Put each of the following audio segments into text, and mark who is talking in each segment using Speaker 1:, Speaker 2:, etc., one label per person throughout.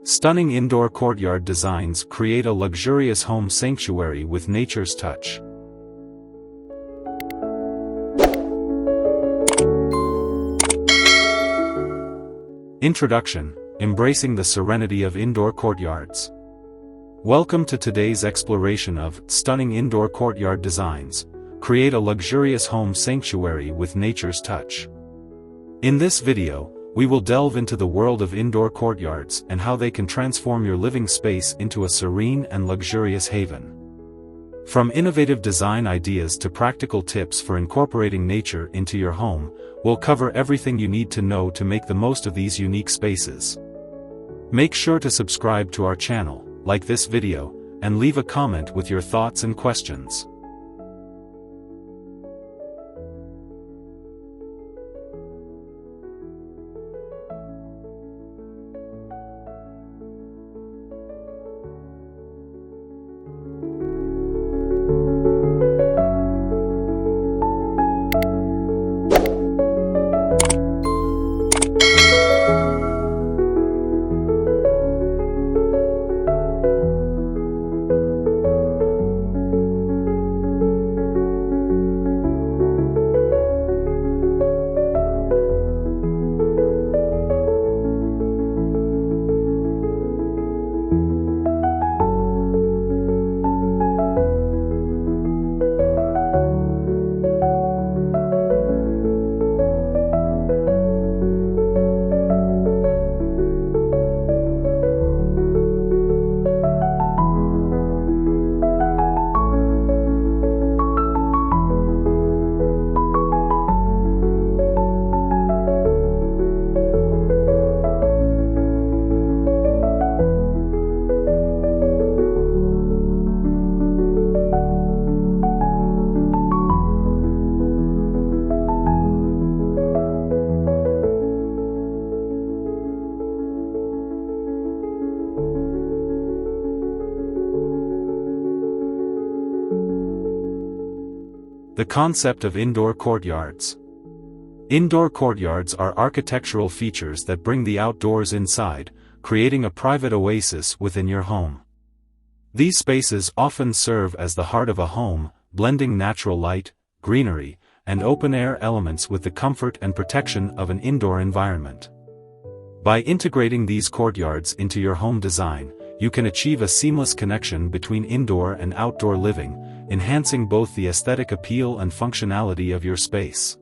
Speaker 1: Stunning indoor courtyard designs create a luxurious home sanctuary with nature's touch. Introduction: Embracing the serenity of indoor courtyards. Welcome to today's exploration of stunning indoor courtyard designs. Create a luxurious home sanctuary with nature's touch. In this video, we will delve into the world of indoor courtyards and how they can transform your living space into a serene and luxurious haven. From innovative design ideas to practical tips for incorporating nature into your home, we'll cover everything you need to know to make the most of these unique spaces. Make sure to subscribe to our channel, like this video, and leave a comment with your thoughts and questions. The concept of indoor courtyards. Indoor courtyards are architectural features that bring the outdoors inside, creating a private oasis within your home. These spaces often serve as the heart of a home, blending natural light, greenery, and open-air elements with the comfort and protection of an indoor environment. By integrating these courtyards into your home design, you can achieve a seamless connection between indoor and outdoor living, enhancing both the aesthetic appeal and functionality of your space.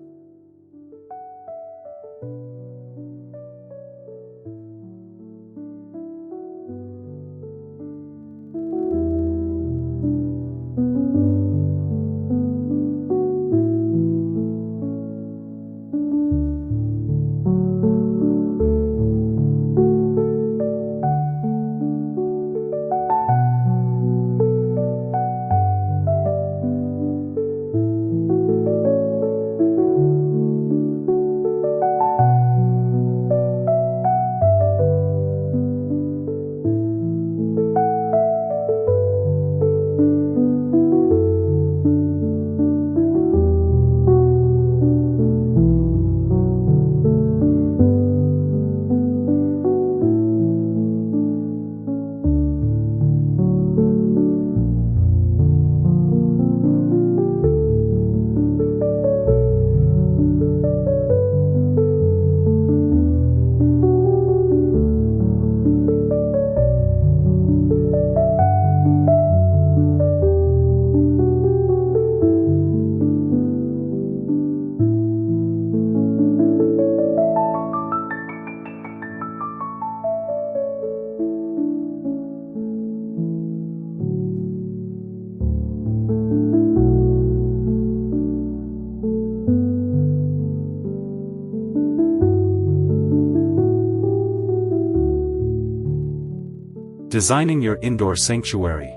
Speaker 1: Designing your indoor sanctuary.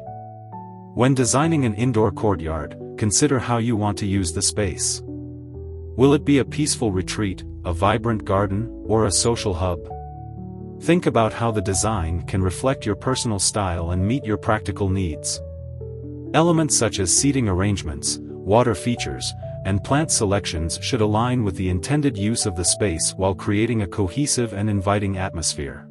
Speaker 1: When designing an indoor courtyard, consider how you want to use the space. Will it be a peaceful retreat, a vibrant garden, or a social hub? Think about how the design can reflect your personal style and meet your practical needs. Elements such as seating arrangements, water features, and plant selections should align with the intended use of the space while creating a cohesive and inviting atmosphere.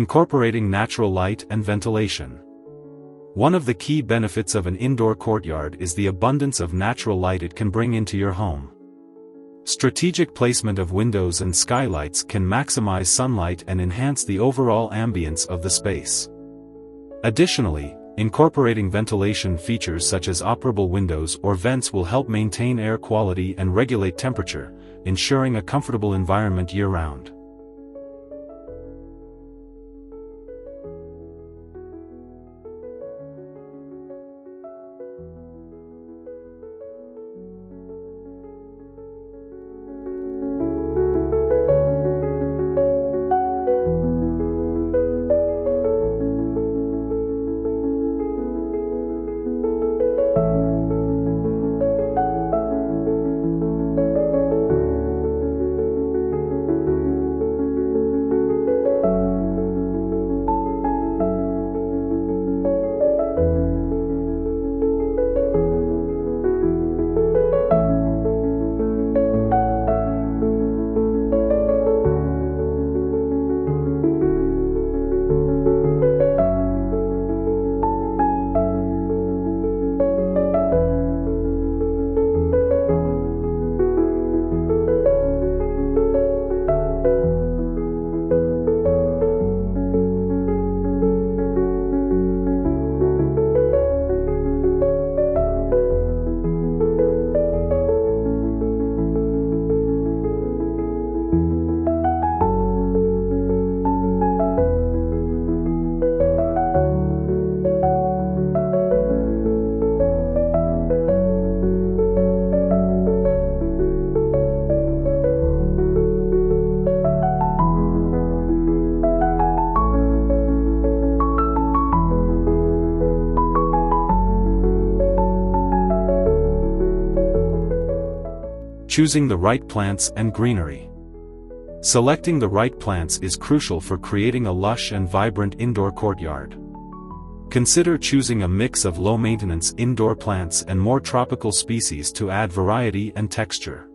Speaker 1: Incorporating natural light and ventilation. One of the key benefits of an indoor courtyard is the abundance of natural light it can bring into your home. Strategic placement of windows and skylights can maximize sunlight and enhance the overall ambience of the space. Additionally, incorporating ventilation features such as operable windows or vents will help maintain air quality and regulate temperature, ensuring a comfortable environment year-round. Choosing the right plants and greenery. Selecting the right plants is crucial for creating a lush and vibrant indoor courtyard. Consider choosing a mix of low-maintenance indoor plants and more tropical species to add variety and texture.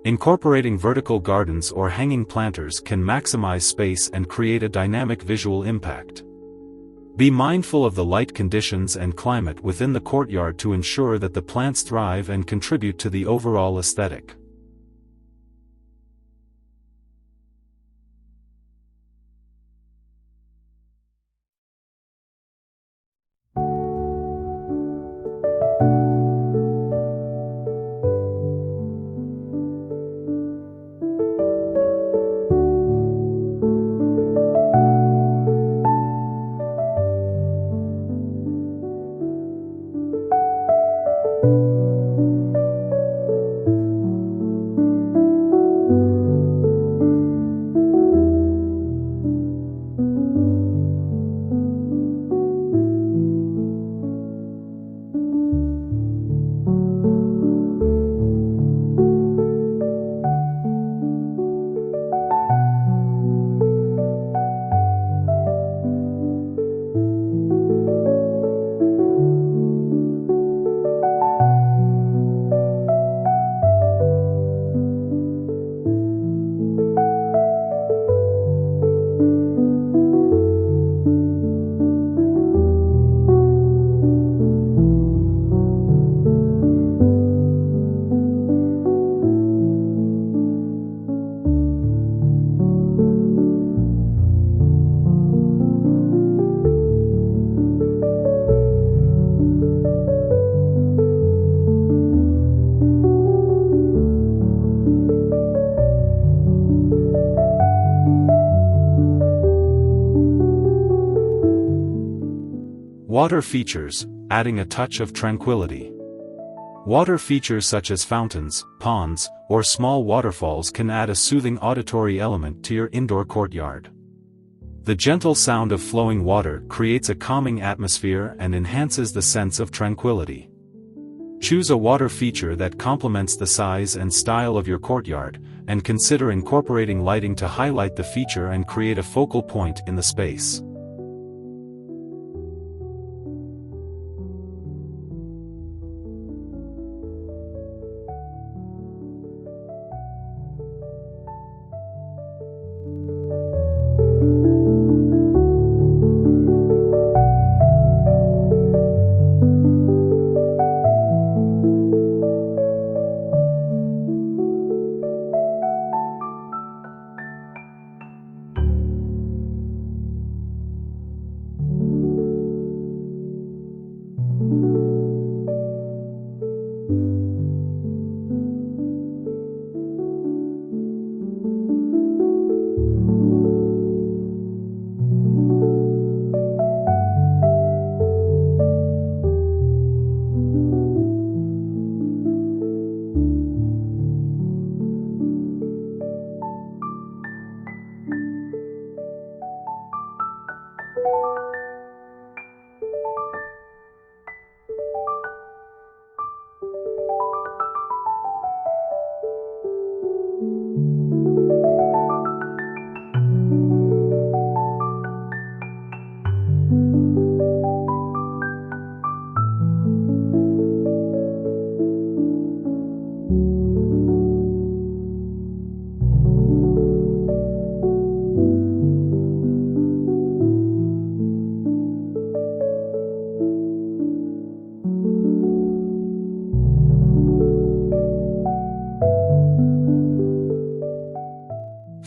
Speaker 1: Incorporating vertical gardens or hanging planters can maximize space and create a dynamic visual impact. Be mindful of the light conditions and climate within the courtyard to ensure that the plants thrive and contribute to the overall aesthetic. Water features, adding a touch of tranquility. Water features such as fountains, ponds, or small waterfalls can add a soothing auditory element to your indoor courtyard. The gentle sound of flowing water creates a calming atmosphere and enhances the sense of tranquility. Choose a water feature that complements the size and style of your courtyard, and consider incorporating lighting to highlight the feature and create a focal point in the space.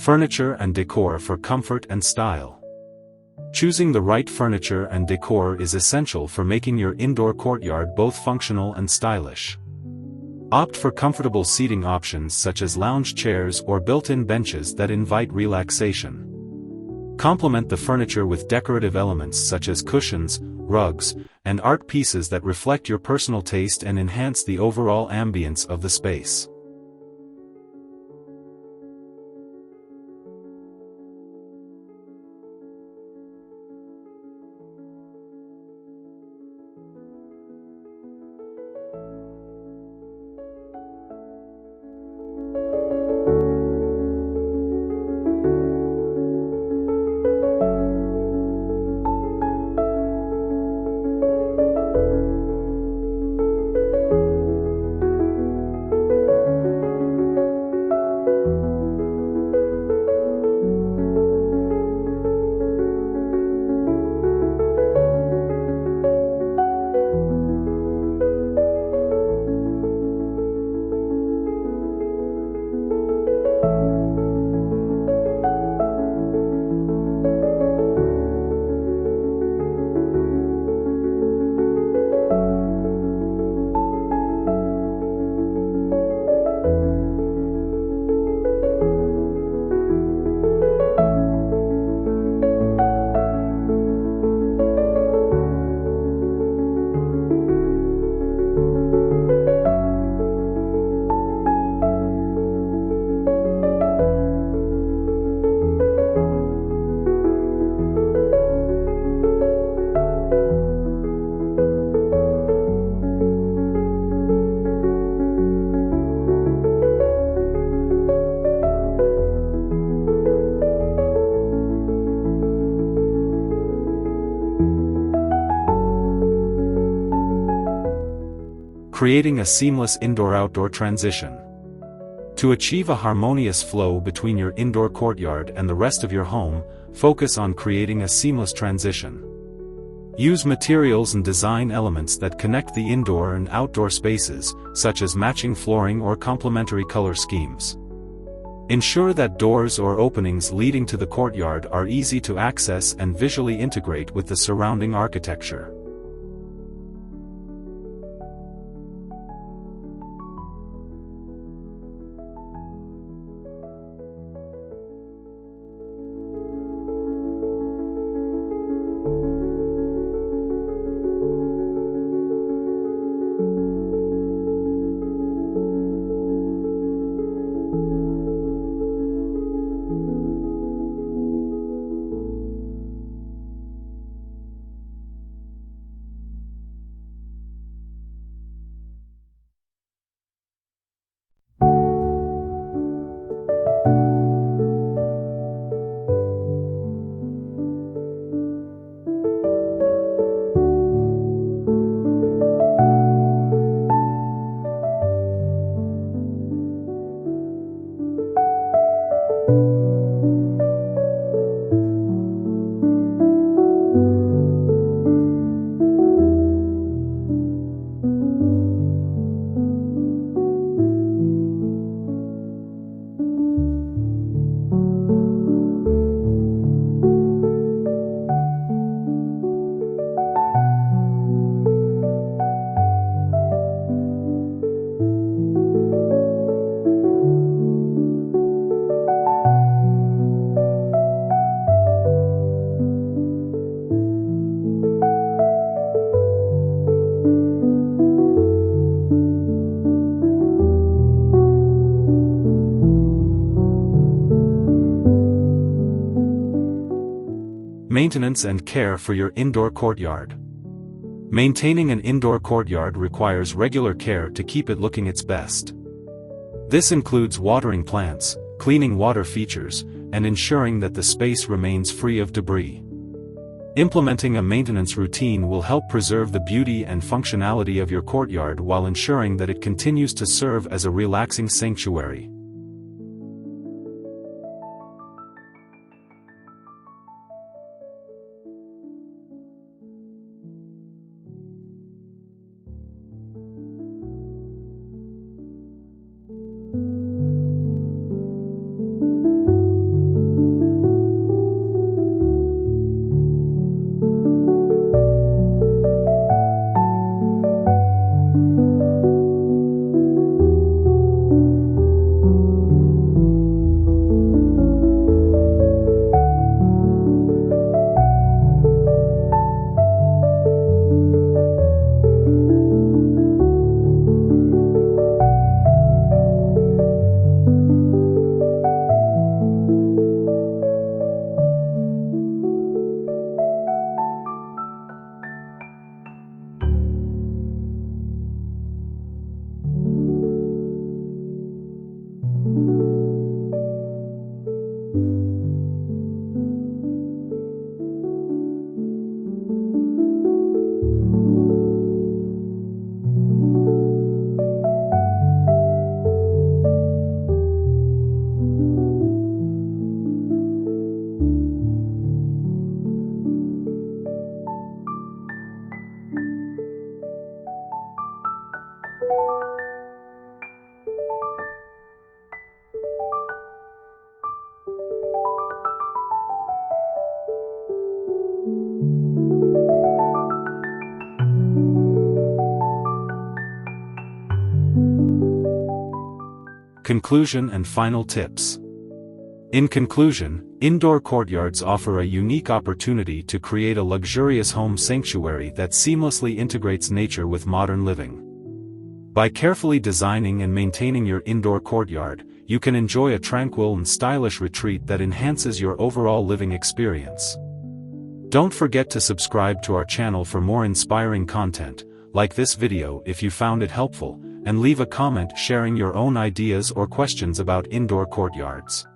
Speaker 1: Furniture and decor for comfort and style. Choosing the right furniture and decor is essential for making your indoor courtyard both functional and stylish. Opt for comfortable seating options such as lounge chairs or built-in benches that invite relaxation. Complement the furniture with decorative elements such as cushions, rugs, and art pieces that reflect your personal taste and enhance the overall ambience of the space. Creating a seamless indoor-outdoor transition. To achieve a harmonious flow between your indoor courtyard and the rest of your home, focus on creating a seamless transition. Use materials and design elements that connect the indoor and outdoor spaces, such as matching flooring or complementary color schemes. Ensure that doors or openings leading to the courtyard are easy to access and visually integrate with the surrounding architecture. Maintenance and care for your indoor courtyard. Maintaining an indoor courtyard requires regular care to keep it looking its best. This includes watering plants, cleaning water features, and ensuring that the space remains free of debris. Implementing a maintenance routine will help preserve the beauty and functionality of your courtyard while ensuring that it continues to serve as a relaxing sanctuary. Conclusion and final tips. In conclusion, indoor courtyards offer a unique opportunity to create a luxurious home sanctuary that seamlessly integrates nature with modern living. By carefully designing and maintaining your indoor courtyard, you can enjoy a tranquil and stylish retreat that enhances your overall living experience. Don't forget to subscribe to our channel for more inspiring content, like this video if you found it helpful, and leave a comment sharing your own ideas or questions about indoor courtyards.